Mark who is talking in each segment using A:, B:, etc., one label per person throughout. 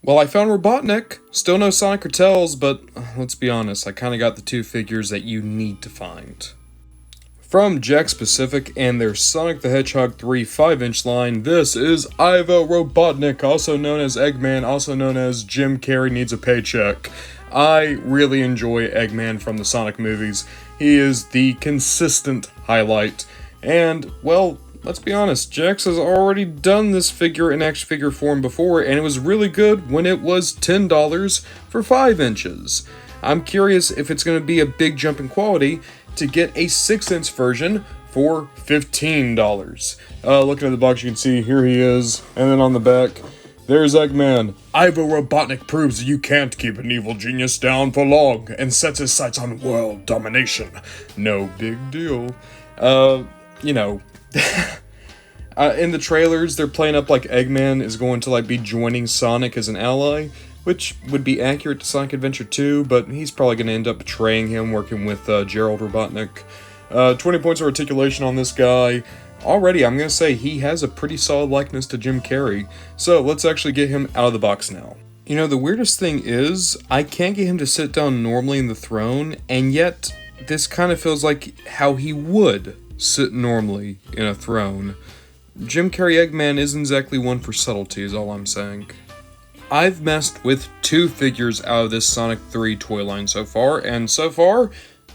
A: Well, I found Robotnik. Still no Sonic or Tails, but let's be honest, I kinda got the two figures that you need to find. From Jakks Pacific and their Sonic the Hedgehog 3 5-inch line, this is Ivo Robotnik, also known as Eggman, also known as Jim Carrey Needs a Paycheck. I really enjoy Eggman from the Sonic movies. He is the consistent highlight. And, well, let's be honest, Jakks has already done this figure in action figure form before, and it was really good when it was $10 for 5 inches. I'm curious if it's going to be a big jump in quality to get a 6-inch version for $15. Looking at the box, you can see here he is, and then on the back, there's Eggman. Ivo Robotnik proves you can't keep an evil genius down for long and sets his sights on world domination. No big deal. In the trailers, they're playing up like Eggman is going to be joining Sonic as an ally, which would be accurate to Sonic Adventure 2, but he's probably going to end up betraying him, working with Gerald Robotnik. 20 points of articulation on this guy. Already, I'm going to say he has a pretty solid likeness to Jim Carrey, so let's actually get him out of the box now. You know, the weirdest thing is, I can't get him to sit down normally in the throne, and yet this kind of feels like how he would sit normally in a throne. Jim Carrey Eggman isn't exactly one for subtlety, is all I'm saying. I've messed with 2 figures out of this Sonic 3 toy line so far, and so far,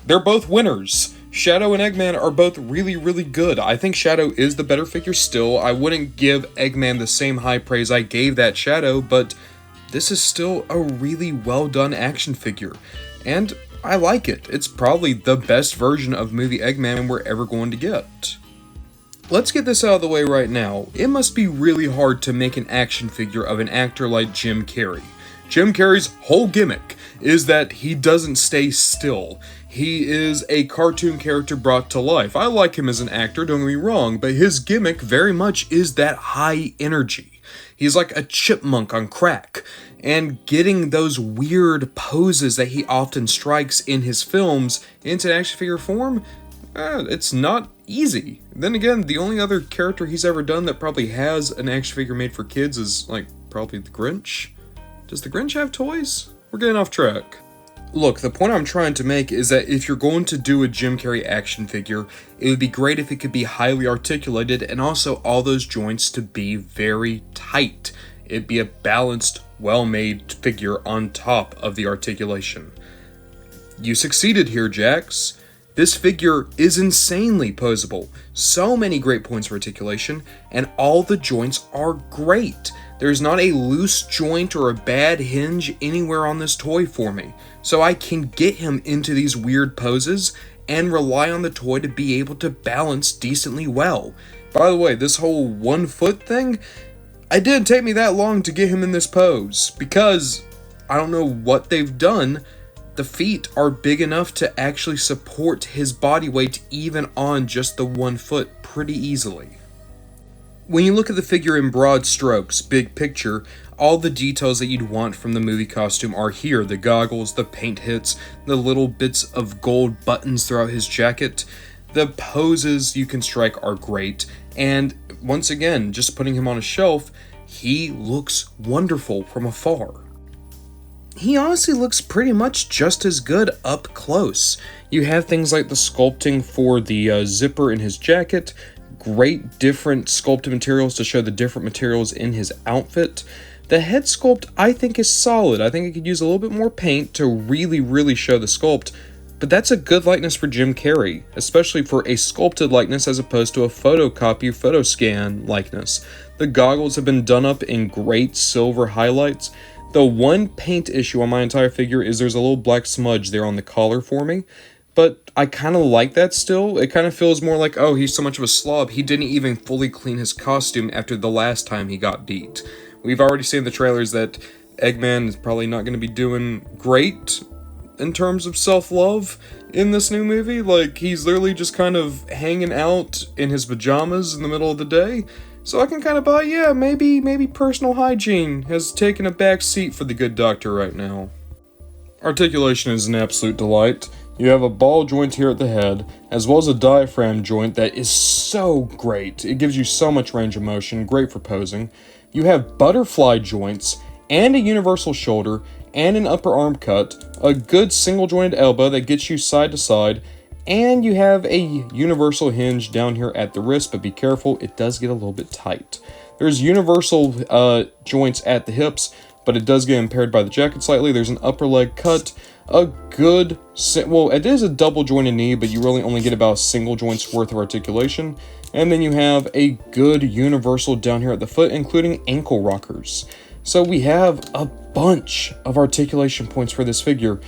A: they're both winners. Shadow and Eggman are both really, really good. I think Shadow is the better figure still. I wouldn't give Eggman the same high praise I gave that Shadow, but this is still a really well done action figure. And I like it. It's probably the best version of movie Eggman we're ever going to get. Let's get this out of the way right now. It must be really hard to make an action figure of an actor like Jim Carrey. Jim Carrey's whole gimmick is that he doesn't stay still. He is a cartoon character brought to life. I like him as an actor, don't get me wrong, but his gimmick very much is that high energy. He's like a chipmunk on crack. And getting those weird poses that he often strikes in his films into action figure form, it's not easy. Then again, the only other character he's ever done that probably has an action figure made for kids is, probably the Grinch. Does the Grinch have toys? We're getting off track. Look, the point I'm trying to make is that if you're going to do a Jim Carrey action figure, it would be great if it could be highly articulated and also all those joints to be very tight. It'd be a balanced, well-made figure on top of the articulation. You succeeded here, Jakks. This figure is insanely posable. So many great points of articulation, and all the joints are great. There's not a loose joint or a bad hinge anywhere on this toy for me, so I can get him into these weird poses and rely on the toy to be able to balance decently well. By the way, this whole 1 foot thing, it didn't take me that long to get him in this pose, because I don't know what they've done. The feet are big enough to actually support his body weight even on just the 1 foot pretty easily. When you look at the figure in broad strokes, big picture, all the details that you'd want from the movie costume are here. The goggles, the paint hits, the little bits of gold buttons throughout his jacket. The poses you can strike are great, and once again, just putting him on a shelf, he looks wonderful from afar. He honestly looks pretty much just as good up close. You have things like the sculpting for the zipper in his jacket, great different sculpted materials to show the different materials in his outfit. The head sculpt I think is solid. I think it could use a little bit more paint to really show the sculpt, but that's a good likeness for Jim Carrey, especially for a sculpted likeness as opposed to a photocopy, photoscan likeness. The goggles have been done up in great silver highlights. The one paint issue on my entire figure is there's a little black smudge there on the collar for me, but I kind of like that still. It kind of feels more like, oh, he's so much of a slob, he didn't even fully clean his costume after the last time he got beat. We've already seen in the trailers that Eggman is probably not going to be doing great in terms of self-love in this new movie. He's literally just kind of hanging out in his pajamas in the middle of the day. So I can kind of buy, yeah, maybe personal hygiene has taken a back seat for the good doctor right now. Articulation is an absolute delight. You have a ball joint here at the head, as well as a diaphragm joint that is so great. It gives you so much range of motion, great for posing. You have butterfly joints and a universal shoulder, and an upper arm cut, a good single jointed elbow that gets you side to side, and you have a universal hinge down here at the wrist, but be careful, it does get a little bit tight. There's universal joints at the hips, but it does get impaired by the jacket slightly. There's an upper leg cut, a good, well, it is a double jointed knee, but you really only get about a single joint's worth of articulation. And then you have a good universal down here at the foot, including ankle rockers. So we have a bunch of articulation points for this figure.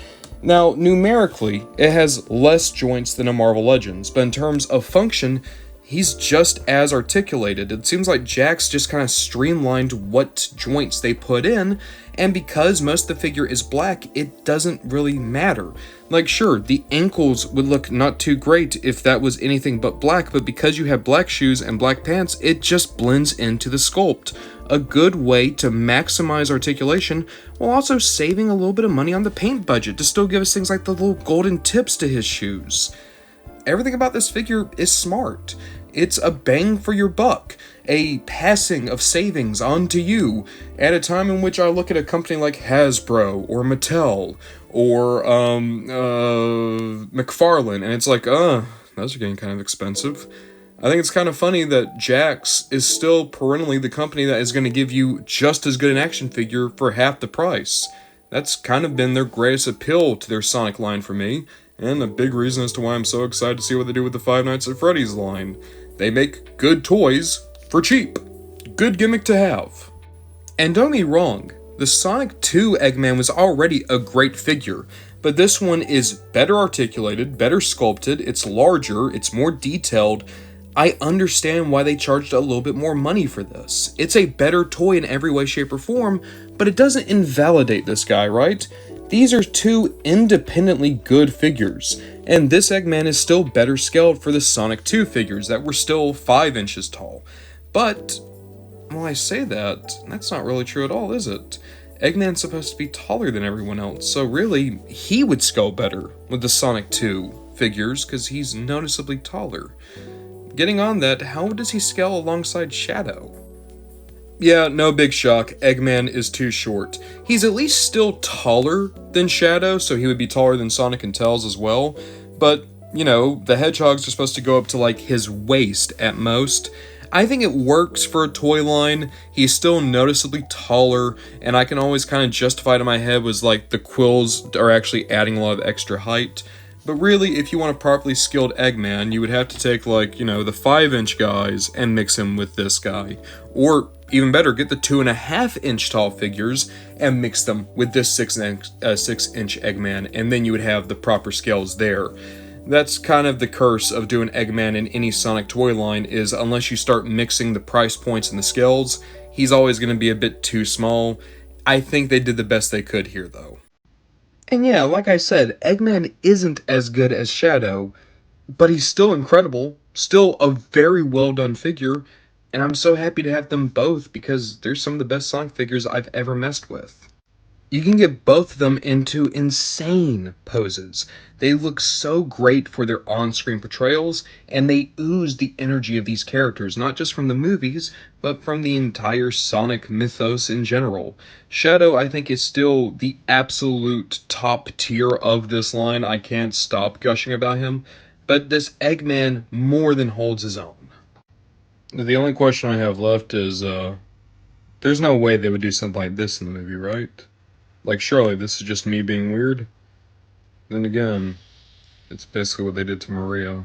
A: Now, numerically, it has less joints than a Marvel Legends, but in terms of function, he's just as articulated. It seems like Jakks just kind of streamlined what joints they put in, and because most of the figure is black, it doesn't really matter. Like, sure, the ankles would look not too great if that was anything but black, but because you have black shoes and black pants, it just blends into the sculpt. A good way to maximize articulation while also saving a little bit of money on the paint budget to still give us things like the little golden tips to his shoes. Everything about this figure is smart. It's a bang for your buck, a passing of savings onto you at a time in which I look at a company like Hasbro or Mattel or McFarlane, and it's like, those are getting kind of expensive. I think it's kind of funny that Jakks is still perennially the company that is going to give you just as good an action figure for half the price. That's kind of been their greatest appeal to their Sonic line for me, and a big reason as to why I'm so excited to see what they do with the Five Nights at Freddy's line. They make good toys for cheap. Good gimmick to have. And don't get me wrong, the Sonic 2 Eggman was already a great figure, but this one is better articulated, better sculpted, it's larger, it's more detailed. I understand why they charged a little bit more money for this. It's a better toy in every way, shape, or form, but it doesn't invalidate this guy, right? These are two independently good figures, and this Eggman is still better scaled for the Sonic 2 figures that were still 5 inches tall. But, while I say that, that's not really true at all, is it? Eggman's supposed to be taller than everyone else, so really, he would scale better with the Sonic 2 figures, because he's noticeably taller. Getting on that, how does he scale alongside Shadow? Yeah, no big shock, Eggman is too short. He's at least still taller than Shadow, so he would be taller than Sonic and Tails as well, but, you know, the Hedgehogs are supposed to go up to, like, his waist at most. I think it works for a toy line. He's still noticeably taller, and I can always kind of justify it in my head was, like, the quills are actually adding a lot of extra height. But really, if you want a properly skilled Eggman, you would have to take, like, you know, the 5-inch guys and mix him with this guy. Or, even better, get the 2.5-inch tall figures and mix them with this 6-inch Eggman, and then you would have the proper scales there. That's kind of the curse of doing Eggman in any Sonic toy line, is unless you start mixing the price points and the scales, he's always going to be a bit too small. I think they did the best they could here, though. And yeah, like I said, Eggman isn't as good as Shadow, but he's still incredible, still a very well done figure, and I'm so happy to have them both because they're some of the best Sonic figures I've ever messed with. You can get both of them into insane poses. They look so great for their on-screen portrayals, and they ooze the energy of these characters, not just from the movies, but from the entire Sonic mythos in general. Shadow, I think, is still the absolute top tier of this line. I can't stop gushing about him, but this Eggman more than holds his own. The only question I have left is, there's no way they would do something like this in the movie, right? Like, surely this is just me being weird? Then again, it's basically what they did to Maria.